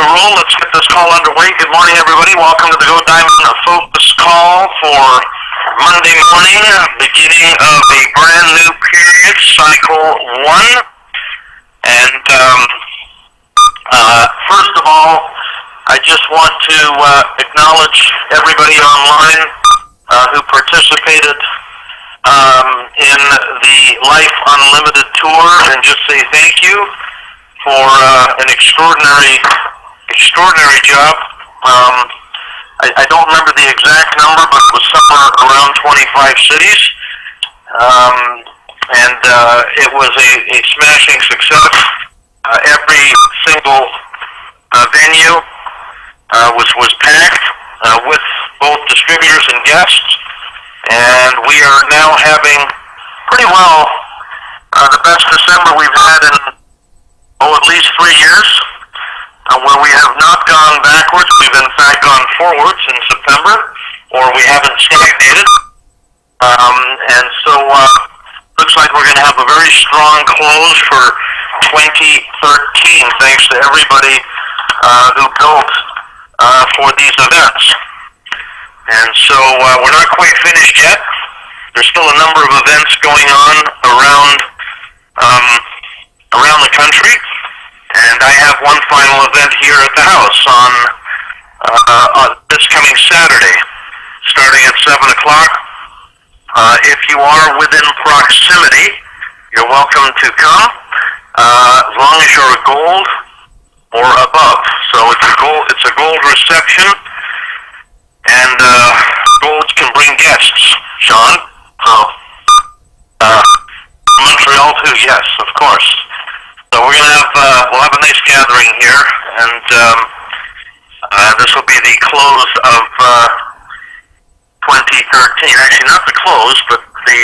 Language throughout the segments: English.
to roll. Let's get this call underway. Good morning, everybody. Welcome to the Go Diamond Focus call for Monday morning, beginning of a brand new period, cycle 1. And first of all, I just want to acknowledge everybody online who participated in the Life Unlimited tour, and just say thank you for an extraordinary job. I don't remember the exact number, but it was somewhere around 25 cities, and it was a smashing success. Every single venue was packed with both distributors and guests, and we are now having pretty well the best December we've had in at least 3 years, where we have not gone backwards. We've in fact gone forwards in September, or we haven't stagnated. And so looks like we're going to have a very strong close for 2013, thanks to everybody who built for these events. And so we're not quite finished yet. There's still a number of events going on around the country, and I have one final event here at the house on this coming Saturday, starting at 7 o'clock. If you are within proximity, you're welcome to come, as long as you're a gold or above. So it's a gold reception, and golds can bring guests, Sean. So Montreal too, yes, of course. So we're gonna we'll have a nice gathering here, and this will be the close of 2013. Actually, not the close, but the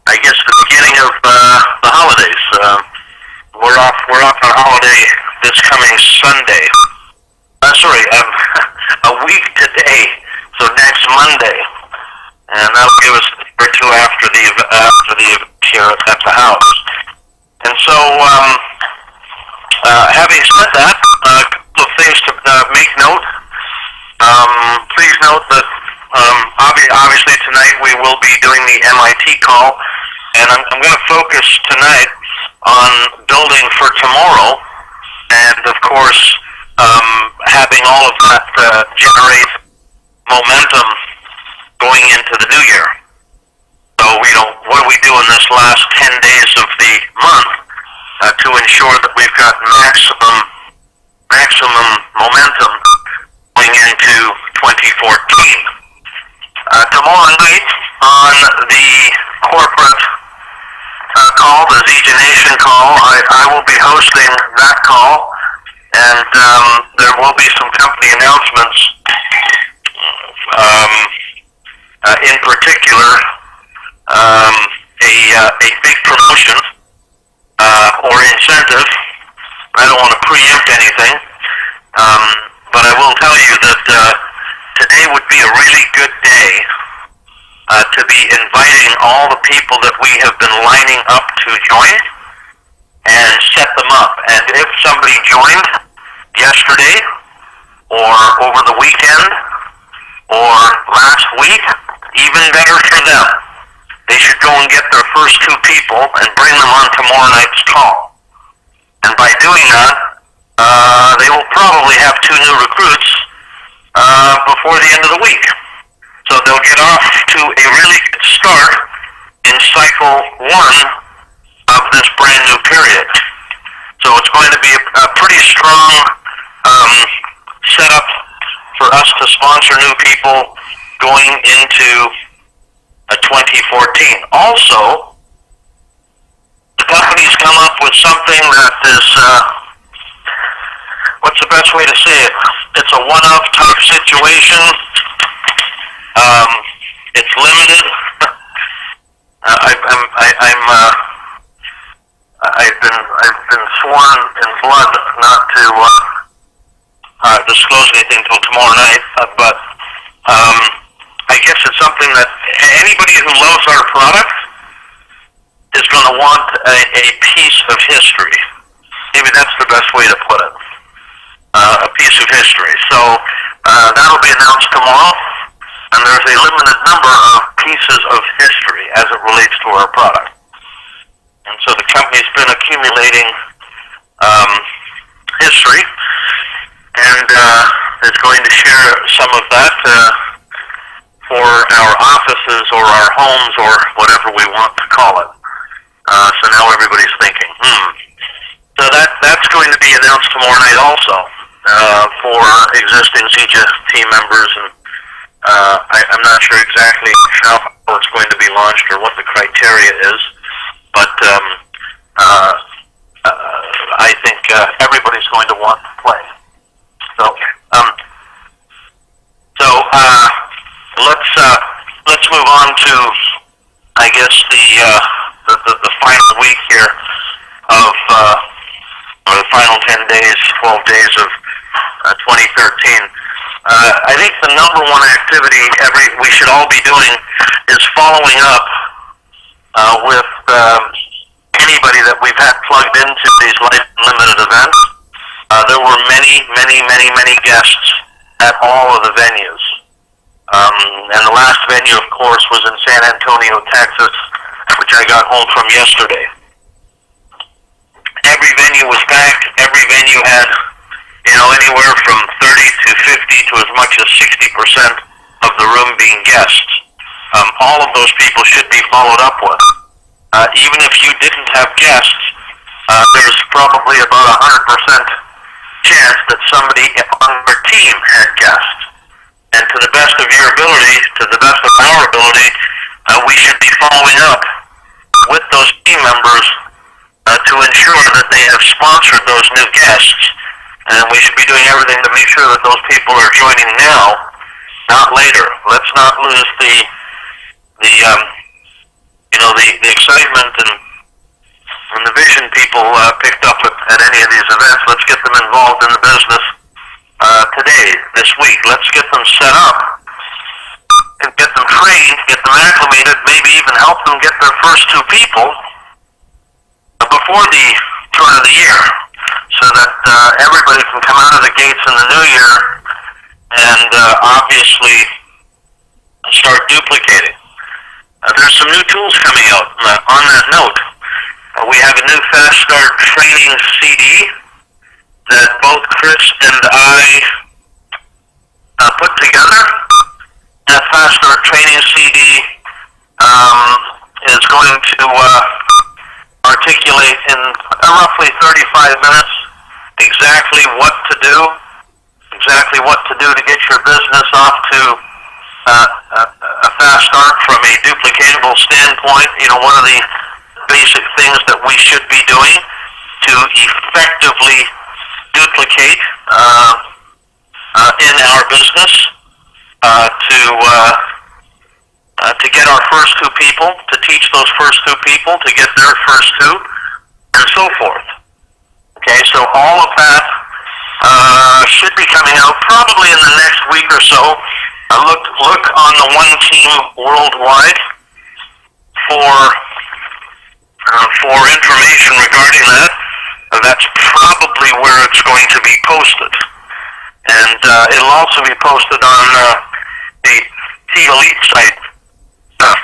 I guess the beginning of the holidays. We're off on holiday this coming Sunday. A week today, so next Monday, and that'll give us a day or two after the event here at the house. And so, having said that, a couple of things to make note. Please note that obviously tonight we will be doing the MIT call, and I'm going to focus tonight on building for tomorrow, and of course having all of that generate momentum going into the new year. So what do we do in this last 10 days of the month to ensure that we've got maximum momentum going into 2014? Tomorrow night on the corporate call, the ZJ Nation call, I will be hosting that call, and there will be some company announcements. In particular, a big promotion or incentive. I don't want to preempt anything, but I will tell you that today would be a really good day to be inviting all the people that we have been lining up to join and set them up. And if somebody joined yesterday or over the weekend or last week, even better for them. They should go and get their first 2 people and bring them on tomorrow night's call. And by doing that, they will probably have 2 new recruits before the end of the week. So they'll get off to a really good start in cycle 1 of this brand new period. So it's going to be a pretty strong setup for us to sponsor new people going into 2014. Also, the company's come up with something that is, what's the best way to say it? It's a one-off type situation. It's limited. I've been sworn in blood not to disclose anything till tomorrow night, but I guess it's something that anybody who loves our product is going to want a piece of history. Maybe that's the best way to put it. A piece of history. So that'll be announced tomorrow, and there's a limited number of pieces of history as it relates to our product. And so the company's been accumulating history, and is going to share some of that for our offices or our homes or whatever we want to call it. So now everybody's thinking, So that's going to be announced tomorrow night also for existing CJA team members, and I'm not sure exactly how it's going to be launched or what the criteria is, but I think everybody's going to want to play. So let's move on to, I guess, the final week here of or the final 10 days, 12 days of 2013. I think the number one activity we should all be doing is following up with anybody that we've had plugged into these Life Unlimited events. There were many guests at all of the venues. And the last venue, of course, was in San Antonio, Texas, which I got home from yesterday. Every venue was packed. Every venue had, anywhere from 30 to 50 to as much as 60% of the room being guests. All of those people should be followed up with. Even if you didn't have guests, there's probably about 100% chance that somebody on your team had guests. And to the best of your ability, to the best of our ability, we should be following up with those team members to ensure that they have sponsored those new guests. And we should be doing everything to make sure that those people are joining now, not later. Let's not lose the excitement and the vision people picked up at any of these events. Let's get them involved in the business today, this week. Let's get them set up and get them trained, get them acclimated, maybe even help them get their first two people before the turn of the year, so that everybody can come out of the gates in the new year and obviously start duplicating. There's some new tools coming out. On that note, we have a new Fast Start training CD that both Chris and I put together. That Fast Start training CD is going to articulate in roughly 35 minutes exactly what to do to get your business off to a fast start from a duplicatable standpoint. What are the basic things that we should be doing to effectively duplicate in our business to get our first two people, to teach those first two people to get their first two, and so forth. Okay, so all of that should be coming out probably in the next week or so. Look on the One Team Worldwide for information regarding that. That's probably where it's going to be posted. And it'll also be posted on the Team Elite site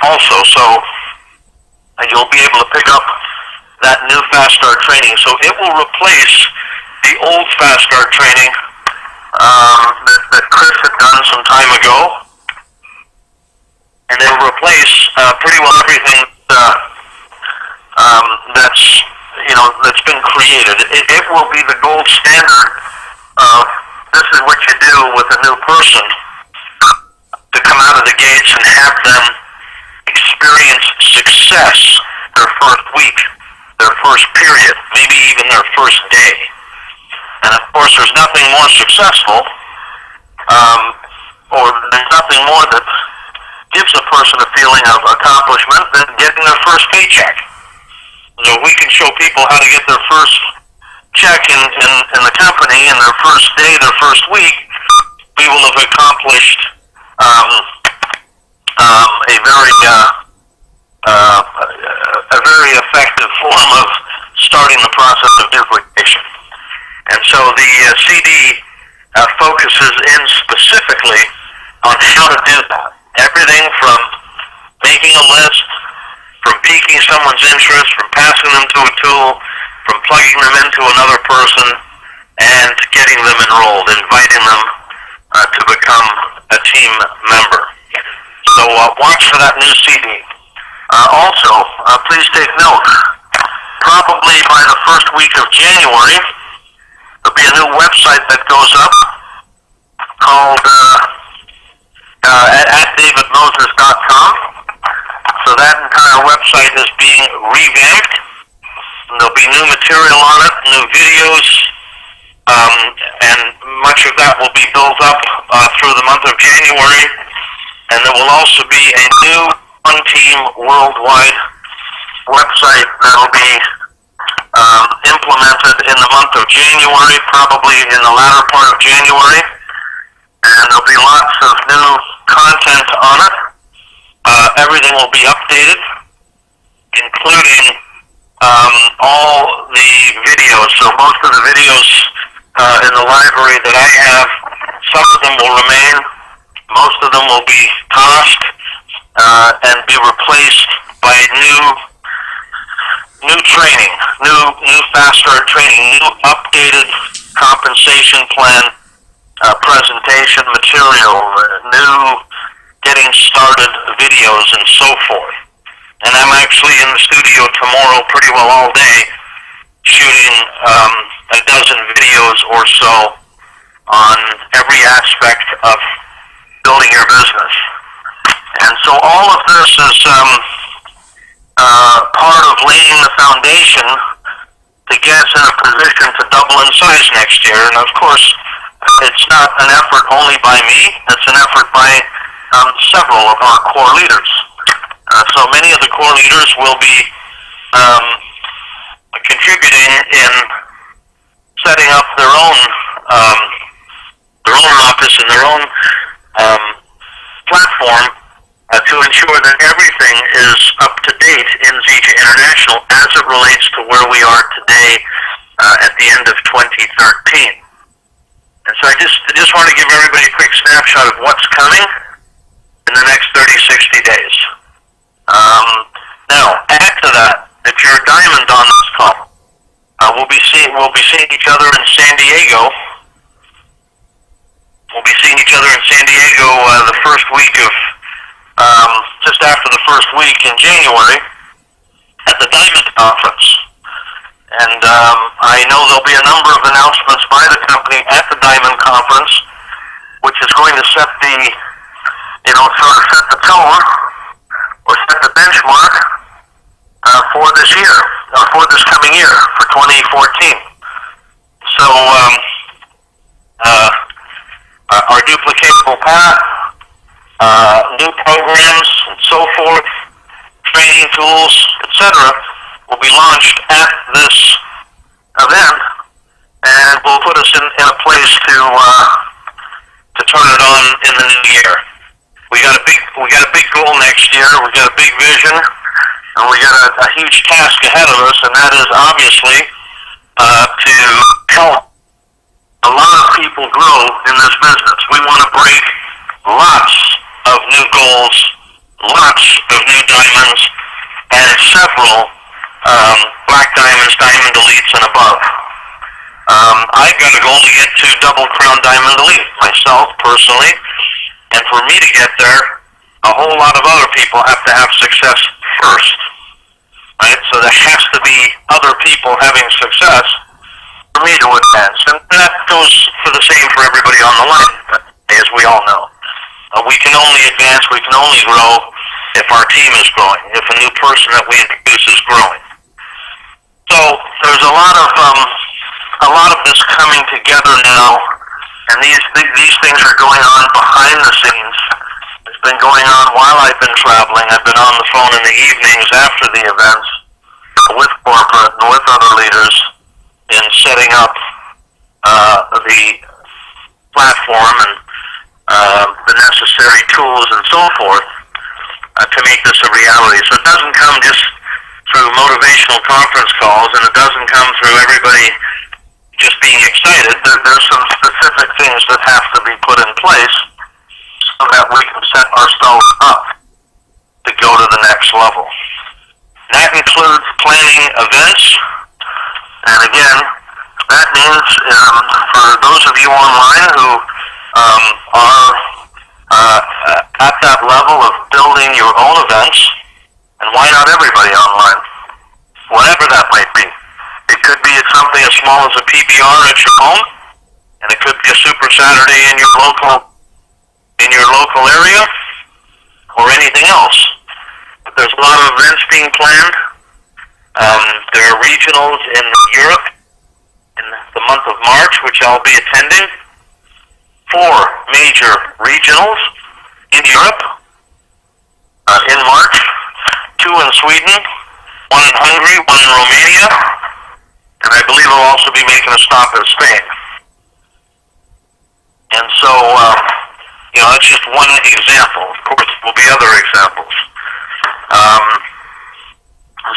also. So you'll be able to pick up that new Fast Start training. So it will replace the old Fast Start training that Chris had done some time ago. And it'll replace pretty well everything that's been created. It will be the gold standard of this is what you do with a new person to come out of the gates and have them experience success their first week, their first period, maybe even their first day. And of course, there's nothing more successful, or there's nothing more that gives a person a feeling of accomplishment than getting their first paycheck. So we can show people how to get their first check in the company in their first day, their first week. We will have accomplished a very effective form of starting the process of duplication. so the CD focuses in specifically on how to do that. Everything from making a list, from piquing someone's interest, from passing them to a tool, from plugging them into another person, and getting them enrolled, inviting them to become a team member. So watch for that new CD. Also, please take note, probably by the first week of January, there'll be a new website that goes up called at davidmoses.com. So that entire website is being revamped. And there'll be new material on it, new videos, and much of that will be built up through the month of January. And there will also be a new one-team worldwide website that will be implemented in the month of January, probably in the latter part of January. And there'll be lots of new content on it. Everything will be updated, including all the videos. So most of the videos in the library that I have, some of them will remain. Most of them will be tossed and be replaced by new training, new fast start training, new updated compensation plan presentation material, new getting started videos, and so forth. And I'm actually in the studio tomorrow pretty well all day shooting a dozen videos or so on every aspect of building your business. And so all of this is part of laying the foundation to get us in a position to double in size next year. And of course, it's not an effort only by me, it's an effort by several of our core leaders. So many of the core leaders will be contributing in setting up their own office and their own platform to ensure that everything is up to date in Zija International as it relates to where we are today at the end of 2013. And so I just want to give everybody a quick snapshot of what's coming in the next 30, 60 days. Now, add to that, if you're a diamond on this call, we'll be seeing each other in San Diego. We'll be seeing each other in San Diego the first week of, just after the first week in January at the Diamond Conference. And I know there'll be a number of announcements by the company at the Diamond Conference, which is going to set the, sort of set the tone or set the benchmark for this year, for this coming year, for 2014. So our duplicatable path, new programs, and so forth, training tools, etc., will be launched at this event, and will put us in a place to turn it on in the new year. We got a big goal next year. We got a big vision, and we got a huge task ahead of us, and that is obviously to help a lot of people grow in this business. We want to break lots of new goals, lots of new diamonds, and several black diamonds, diamond elites, and above. I've got a goal to get to double crown diamond elite myself personally, and for me to get there, a whole lot of other people have to have success first. Right? So there has to be other people having success for me to advance, and that goes for the same for everybody on the line, as we all know. We can only advance, we can only grow if our team is growing, if a new person that we introduce is growing. So there's a lot of this coming together now, and these things are going on behind the scenes. It's been going on while I've been traveling. I've been on the phone in the evenings after the events with corporate and with other leaders in setting up the platform and the necessary tools and so forth to make this a reality. So it doesn't come just through motivational conference calls, and it doesn't come through everybody just being excited. There's some specific things that have to be put in place so that we can set ourselves up to go to the next level. That includes planning events, and again, that means for those of you online who are at that level of building your own events, and why not everybody online? Whatever that might be. It could be something as small as a PBR at your home, and it could be a Super Saturday in your local area, or anything else. But there's a lot of events being planned. There are regionals in Europe in the month of March, which I'll be attending. 4 major regionals in Europe in March, 2 in Sweden, 1 in Hungary, 1 in Romania, and I believe I'll also be making a stop in Spain. And so, that's just one example. Of course, there will be other examples.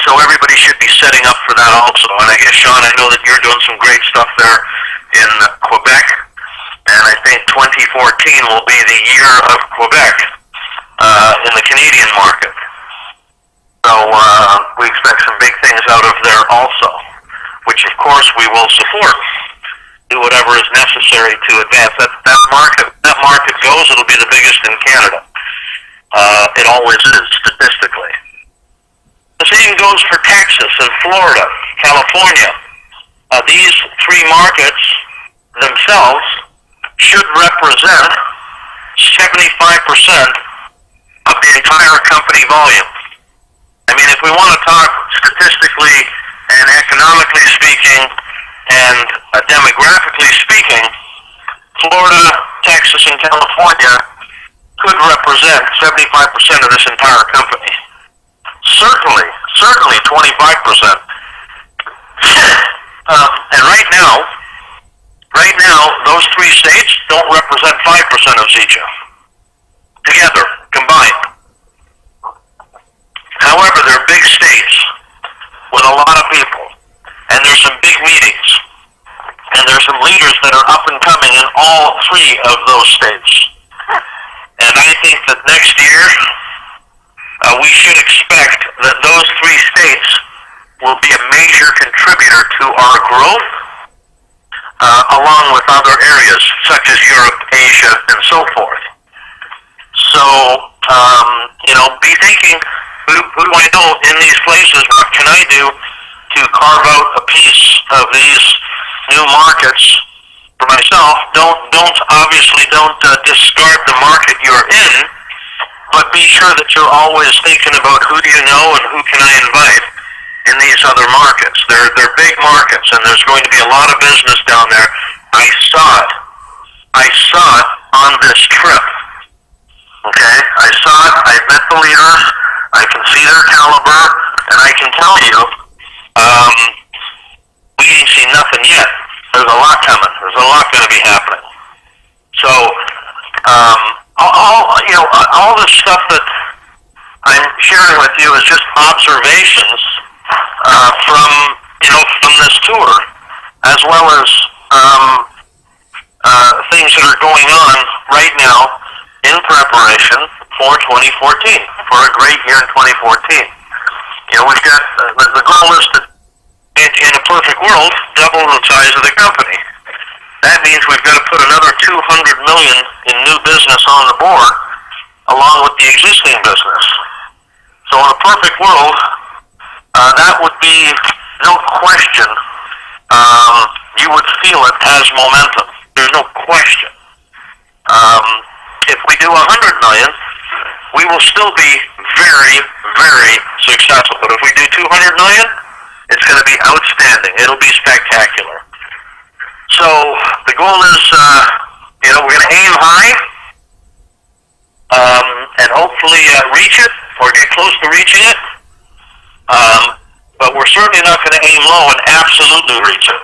So everybody should be setting up for that also. And I guess, Sean, I know that you're doing some great stuff there in Quebec, and I think 2014 will be the year of Quebec in the Canadian market. So we expect some big things out of there also, which of course we will support. Do whatever is necessary to advance. That market goes, it'll be the biggest in Canada. It always is, statistically. The same goes for Texas and Florida, California. These 3 markets themselves should represent 75% of the entire company volume. I mean, if we want to talk statistically and economically speaking and demographically speaking, Florida, Texas, and California could represent 75% of this entire company. Certainly 25%. And right now, those 3 states don't represent 5% of Zika. Together, combined. However, they're big states with a lot of people, and there's some big meetings, and there's some leaders that are up and coming in all 3 of those states. And I think that next year, we should expect that those 3 states will be a major contributor to our growth, along with other areas such as Europe, Asia, and so forth. So, be thinking, who do I know in these places? What can I do to carve out a piece of these new markets for myself? Don't discard the market you're in, but be sure that you're always thinking about who do you know and who can I invite in these other markets. They're big markets, and there's going to be a lot of business down there. I saw it on this trip. Okay? I saw it, I met the leaders, I can see their caliber, and I can tell you, we ain't seen nothing yet. There's a lot coming. There's a lot going to be happening. So, all this stuff that I'm sharing with you is just observations from this tour, as well as things that are going on right now in preparation for 2014, for a great year in 2014. We've got the goal is to, in a perfect world, double the size of the company. That means we've got to put another $200 million in new business on the board, along with the existing business. So in a perfect world, that would be no question. You would feel it as momentum. There's no question. If we do $100 million, we will still be very, very successful. But if we do $200 million, it's going to be outstanding. It'll be spectacular. So the goal is, we're going to aim high, and hopefully reach it or get close to reaching it. But we're certainly not going to aim low and absolutely reach it.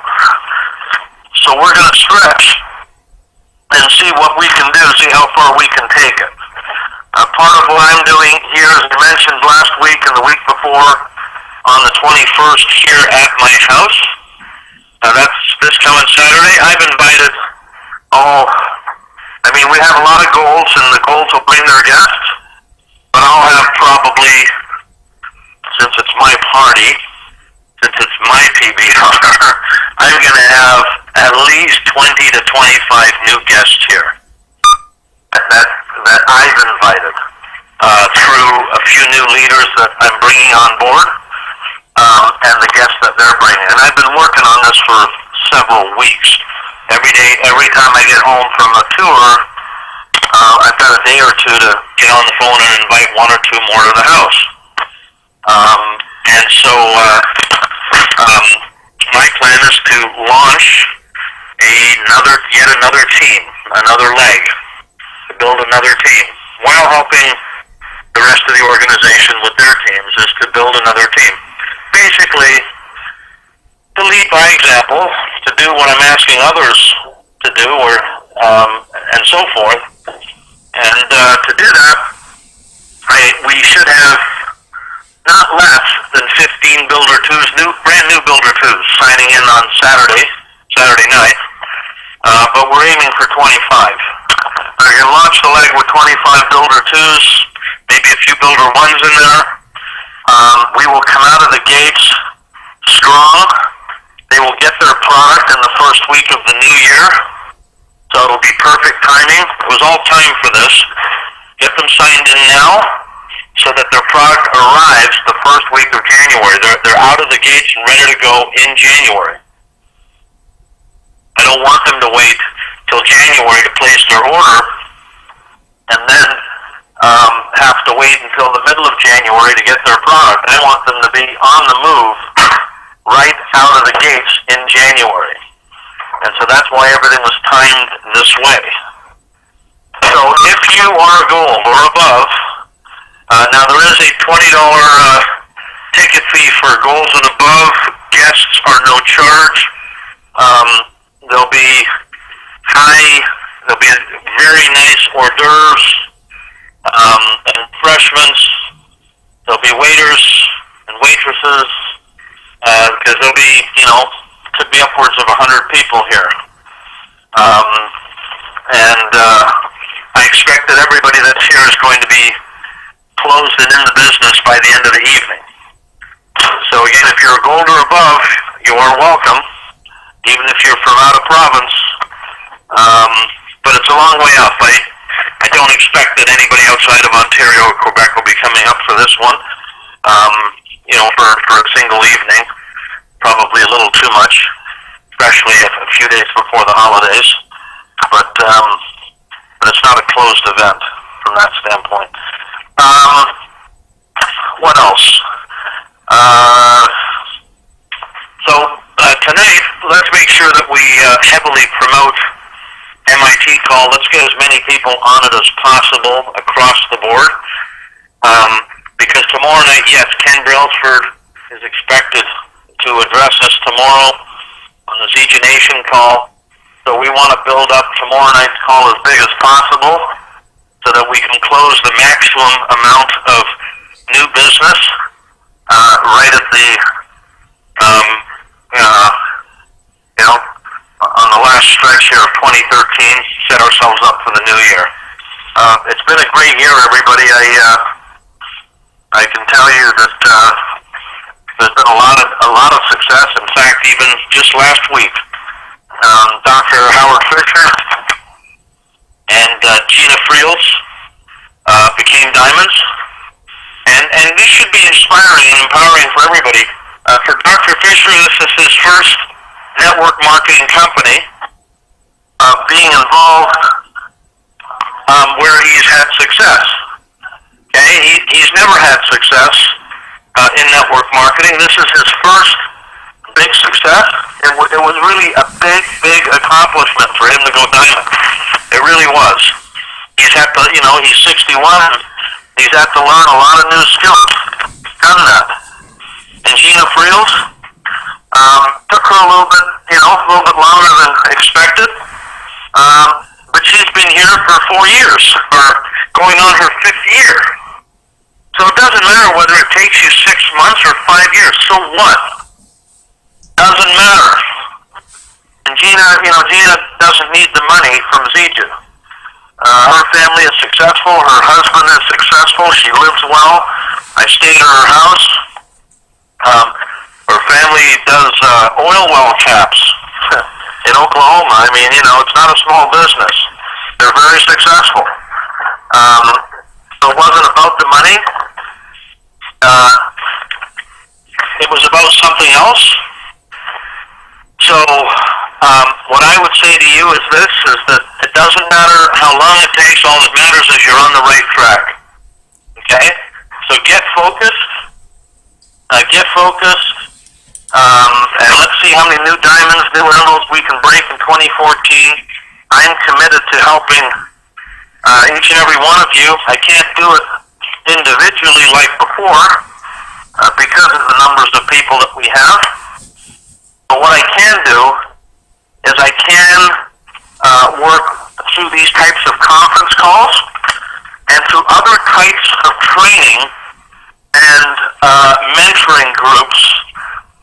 So we're going to stretch and see what we can do, see how far we can take it. Part of what I'm doing here, as I mentioned last week and the week before, on the 21st here at my house. This coming Saturday. I've invited, we have a lot of goals, and the goals will bring their guests, but I'll have probably, since it's my party, since it's my PBR, I'm going to have at least 20 to 25 new guests here that I've invited through a few new leaders that I'm bringing on board, and the guests that they're bringing. And I've been working on this for several weeks. Every day, every time I get home from a tour, I've got a day or two to get on the phone and invite one or two more to the house. And so my plan is to launch yet another team, another leg, to build another team, while helping the rest of the organization with their teams, is to build another team. Basically, to lead by example, to do what I'm asking others to do, and so forth. And to do that, we should have not less than 15 Builder 2s, brand new Builder 2s, signing in on Saturday night. But we're aiming for 25. We're going to launch the leg with 25 Builder 2s, maybe a few Builder 1s in there. We will come out of the gates strong. They will get their product in the first week of the new year, so it'll be perfect timing. It was all time for this. Get them signed in now, so that their product arrives the first week of January. They're out of the gates and ready to go in January. I don't want them to wait till January to place their order, and then have to wait until the middle of January to get their product. I want them to be on the move right out of the gates in January. And so that's why everything was timed this way. So if you are gold or above, now there is a $20 ticket fee for golds and above. Guests are no charge. There'll be very nice hors d'oeuvres, and refreshments. There'll be waiters and waitresses, because there'll be, could be upwards of 100 people here. I expect that everybody that's here is going to be closed and in the business by the end of the evening. So again, if you're a gold or above, you are welcome, even if you're from out of province. But it's a long way up. I don't expect that anybody outside of Ontario or Quebec will be coming up for this one. For a single evening, probably a little too much, especially a few days before the holidays. But it's not a closed event from that standpoint. What else? Tonight, let's make sure that we heavily promote MIT Call. Let's get as many people on it as possible across the board. Because tomorrow night, yes, Ken Brailsford is expected to address us tomorrow on the ZG Nation call. So we want to build up tomorrow night's call as big as possible so that we can close the maximum amount of new business right at the, on the last stretch here of 2013, set ourselves up for the new year. It's been a great year, everybody. I can tell you that there's been a lot of success. In fact, even just last week, Dr. Howard Fisher and Gina Friels became diamonds, and this should be inspiring and empowering for everybody. For Dr. Fisher, this is his first network marketing company being involved where he's had success. Okay, he's never had success in network marketing. This is his first big success. It was really a big accomplishment for him to go diamond. It really was. He's had to, he's 61. He's had to learn a lot of new skills. Done that. And Gina Friels took her a little bit longer than expected. But she's been here for 4 years, or going on her 5th year. So it doesn't matter whether it takes you 6 months or 5 years. So what? Doesn't matter. And Gina doesn't need the money from Ziju. Her family is successful. Her husband is successful. She lives well. I stayed at her house. Her family does oil well caps in Oklahoma. I mean, it's not a small business. They're very successful. So it wasn't about the money. It was about something else. So what I would say to you is this, is that it doesn't matter how long it takes, all that matters is you're on the right track. Okay? So get focused. And let's see how many new diamonds, new emeralds we can break in 2014. I'm committed to helping each and every one of you. I can't do it individually like before because of the numbers of people that we have. But what I can do is I can work through these types of conference calls and through other types of training and mentoring groups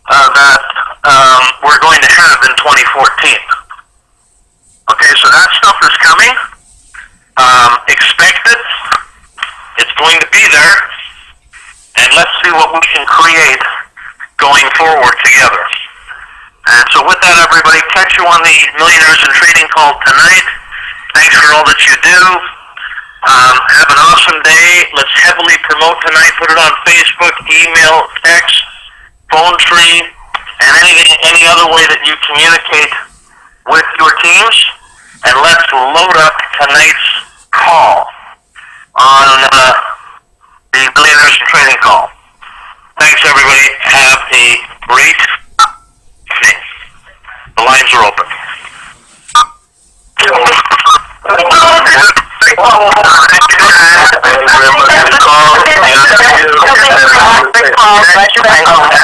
that we're going to have in 2014. Okay, so that stuff is coming. Expect it. It's going to be there. And let's see what we can create going forward together. And so with that, everybody, catch you on the Millionaires in Trading call tonight. Thanks for all that you do. Have an awesome day. Let's heavily promote tonight. Put it on Facebook, email, text, phone tree, and any other way that you communicate with your teams. And let's load up tonight's call on the Millionaires in Trading call. Thanks, everybody. Have a great evening. The lines are open.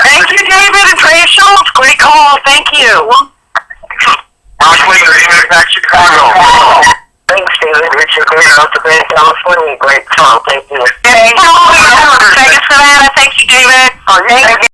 Thank you, David and Trey Schultz. Great call. Thank you. Back Chicago. Thanks, David. Richard Greer out to Bay, California. Great call. Thank you. Thank you, Savannah. Thank you, David. Thank you.